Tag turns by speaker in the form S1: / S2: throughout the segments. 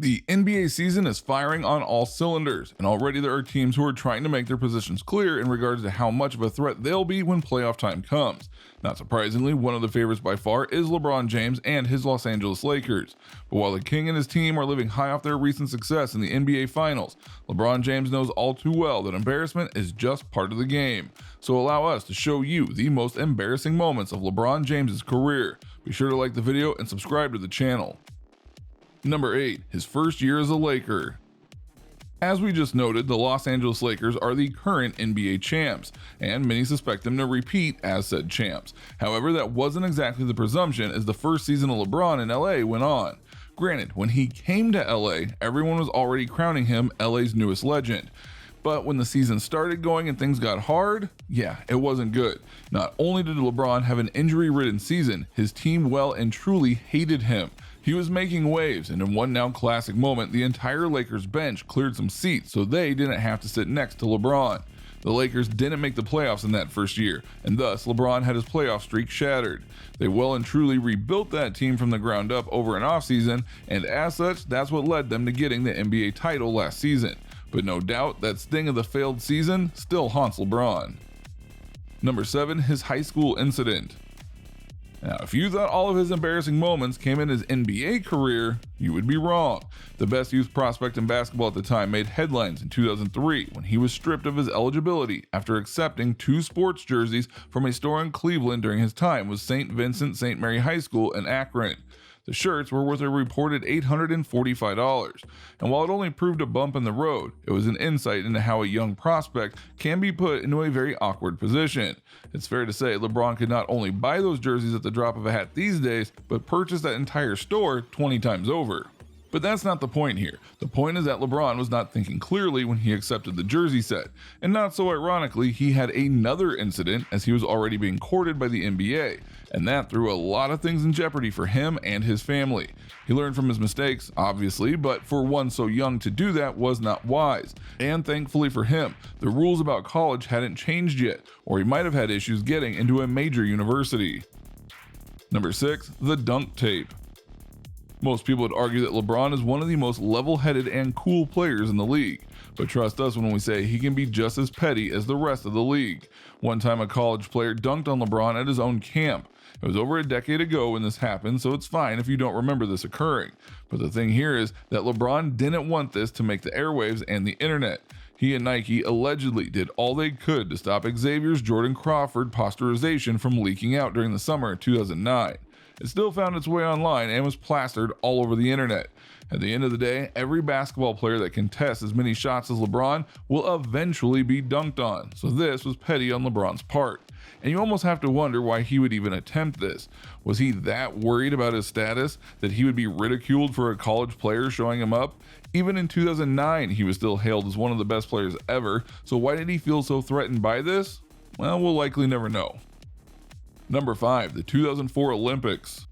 S1: The NBA season is firing on all cylinders, and already there are teams who are trying to make their positions clear in regards to how much of a threat they'll be when playoff time comes. Not surprisingly, one of the favorites by far is LeBron James and his Los Angeles Lakers. But while the King and his team are living high off their recent success in the NBA Finals, LeBron James knows all too well that embarrassment is just part of the game. So allow us to show you the most embarrassing moments of LeBron James' career. Be sure to like the video and subscribe to the channel. Number 8. His first year as a Laker. As we just noted, the Los Angeles Lakers are the current NBA champs, and many suspect them to repeat as said champs. However, that wasn't exactly the presumption as the first season of LeBron in LA went on. Granted, when he came to LA, everyone was already crowning him LA's newest legend. But when the season started going and things got hard, yeah, it wasn't good. Not only did LeBron have an injury-ridden season, his team well and truly hated him. He was making waves, and in one now classic moment, the entire Lakers bench cleared some seats so they didn't have to sit next to LeBron. The Lakers didn't make the playoffs in that first year, and thus LeBron had his playoff streak shattered. They well and truly rebuilt that team from the ground up over an offseason, and as such, that's what led them to getting the NBA title last season. But no doubt, that sting of the failed season still haunts LeBron. Number 7. His high school incident. Now, if you thought all of his embarrassing moments came in his NBA career, you would be wrong. The best youth prospect in basketball at the time made headlines in 2003 when he was stripped of his eligibility after accepting 2 sports jerseys from a store in Cleveland during his time with St. Vincent St. Mary High School in Akron. The shirts were worth a reported $845, and while it only proved a bump in the road, it was an insight into how a young prospect can be put into a very awkward position. It's fair to say LeBron could not only buy those jerseys at the drop of a hat these days, but purchase that entire store 20 times over. But that's not the point here. The point is that LeBron was not thinking clearly when he accepted the jersey set. And not so ironically, he had another incident as he was already being courted by the NBA. And that threw a lot of things in jeopardy for him and his family. He learned from his mistakes, obviously, but for one so young to do that was not wise. And thankfully for him, the rules about college hadn't changed yet, or he might have had issues getting into a major university. Number 6. The dunk tape. Most people would argue that LeBron is one of the most level-headed and cool players in the league. But trust us when we say he can be just as petty as the rest of the league. One time a college player dunked on LeBron at his own camp. It was over a decade ago when this happened, so it's fine if you don't remember this occurring. But the thing here is that LeBron didn't want this to make the airwaves and the internet. He and Nike allegedly did all they could to stop Xavier's Jordan Crawford posterization from leaking out during the summer of 2009. It still found its way online and was plastered all over the internet. At the end of the day, every basketball player that can test as many shots as LeBron will eventually be dunked on, so this was petty on LeBron's part. And you almost have to wonder why he would even attempt this. Was he that worried about his status that he would be ridiculed for a college player showing him up? Even in 2009, he was still hailed as one of the best players ever, so why did he feel so threatened by this? Well, we'll likely never know. Number 5. The 2004 Olympics.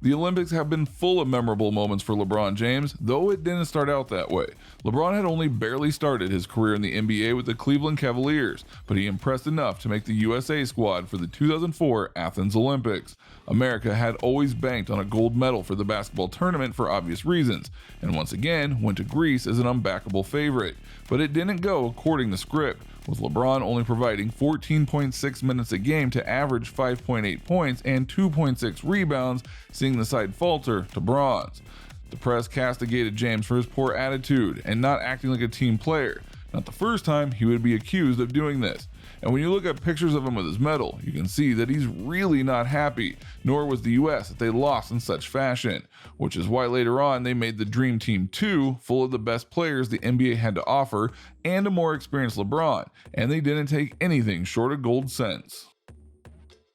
S1: The Olympics have been full of memorable moments for LeBron James, though it didn't start out that way. LeBron had only barely started his career in the NBA with the Cleveland Cavaliers, but he impressed enough to make the USA squad for the 2004 Athens Olympics. America had always banked on a gold medal for the basketball tournament for obvious reasons, and once again went to Greece as an unbackable favorite. But it didn't go according to script, with LeBron only providing 14.6 minutes a game to average 5.8 points and 2.6 rebounds, seeing the side falter to bronze. The press castigated James for his poor attitude and not acting like a team player. Not the first time he would be accused of doing this. And when you look at pictures of him with his medal, you can see that he's really not happy, nor was the US that they lost in such fashion, which is why later on they made the Dream Team 2 full of the best players the NBA had to offer and a more experienced LeBron, and they didn't take anything short of gold cents.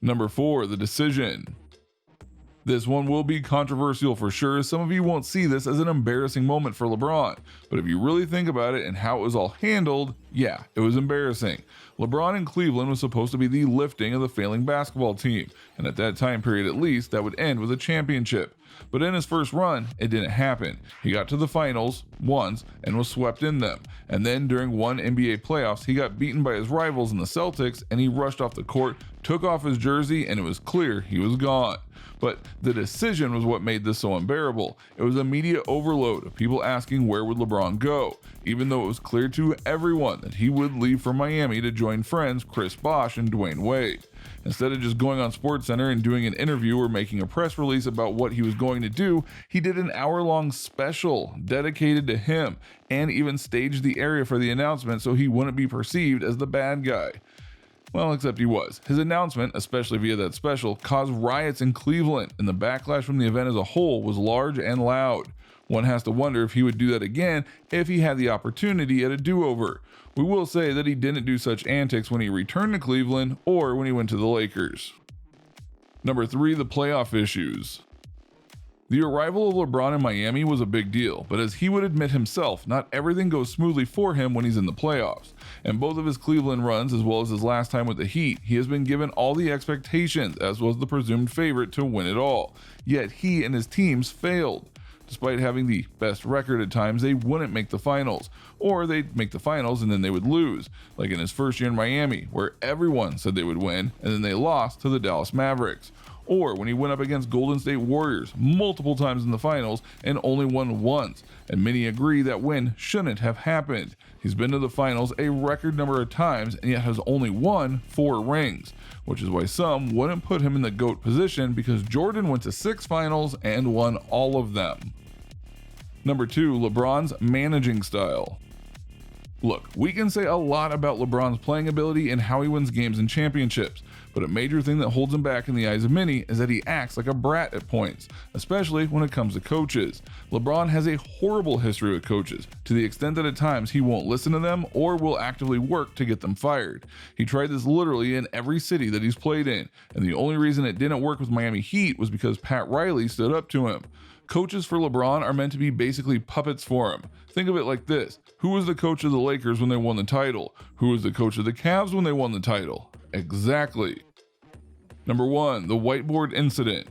S1: Number 4. The decision. This one will be controversial for sure. Some of you won't see this as an embarrassing moment for LeBron, but if you really think about it and how it was all handled, yeah, it was embarrassing. LeBron in Cleveland was supposed to be the lifting of the failing basketball team, and at that time period at least, that would end with a championship. But in his first run, it didn't happen. He got to the finals once and was swept in them. And then during one NBA playoffs, he got beaten by his rivals in the Celtics and he rushed off the court, took off his jersey, and it was clear he was gone. But the decision was what made this so unbearable. It was a media overload of people asking where would LeBron go, even though it was clear to everyone that he would leave for Miami to join friends Chris Bosh and Dwayne Wade. Instead of just going on SportsCenter and doing an interview or making a press release about what he was going to do, he did an hour-long special dedicated to him and even staged the area for the announcement so he wouldn't be perceived as the bad guy. Well, except he was. His announcement, especially via that special, caused riots in Cleveland, and the backlash from the event as a whole was large and loud. One has to wonder if he would do that again if he had the opportunity at a do-over. We will say that he didn't do such antics when he returned to Cleveland or when he went to the Lakers. Number 3, the playoff issues. The arrival of LeBron in Miami was a big deal, but as he would admit himself, not everything goes smoothly for him when he's in the playoffs. And both of his Cleveland runs, as well as his last time with the Heat, he has been given all the expectations, as was the presumed favorite to win it all. Yet he and his teams failed. Despite having the best record at times, they wouldn't make the finals, or they'd make the finals and then they would lose, like in his first year in Miami, where everyone said they would win, and then they lost to the Dallas Mavericks. Or when he went up against Golden State Warriors multiple times in the finals and only won once, and many agree that win shouldn't have happened. He's been to the finals a record number of times and yet has only won 4 rings, which is why some wouldn't put him in the GOAT position because Jordan went to 6 finals and won all of them. Number 2, LeBron's managing style. Look, we can say a lot about LeBron's playing ability and how he wins games and championships, but a major thing that holds him back in the eyes of many is that he acts like a brat at points, especially when it comes to coaches. LeBron has a horrible history with coaches, to the extent that at times he won't listen to them or will actively work to get them fired. He tried this literally in every city that he's played in, and the only reason it didn't work with Miami Heat was because Pat Riley stood up to him. Coaches for LeBron are meant to be basically puppets for him. Think of it like this. Who was the coach of the Lakers when they won the title? Who was the coach of the Cavs when they won the title? Exactly. Number 1, the whiteboard incident.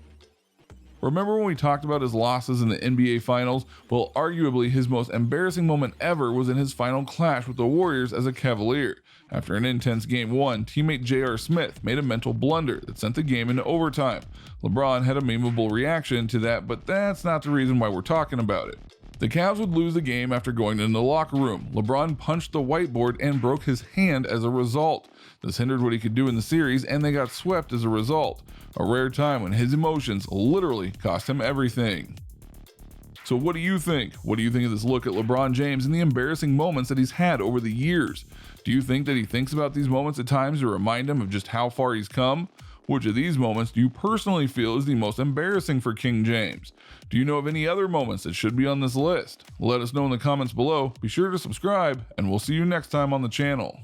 S1: Remember when we talked about his losses in the NBA Finals? Well, arguably his most embarrassing moment ever was in his final clash with the Warriors as a Cavalier. After an intense Game 1, teammate J.R. Smith made a mental blunder that sent the game into overtime. LeBron had a memeable reaction to that, but that's not the reason why we're talking about it. The Cavs would lose the game after going into the locker room. LeBron punched the whiteboard and broke his hand as a result. This hindered what he could do in the series, and they got swept as a result. A rare time when his emotions literally cost him everything. So what do you think? What do you think of this look at LeBron James and the embarrassing moments that he's had over the years? Do you think that he thinks about these moments at times to remind him of just how far he's come? Which of these moments do you personally feel is the most embarrassing for King James? Do you know of any other moments that should be on this list? Let us know in the comments below. Be sure to subscribe, and we'll see you next time on the channel.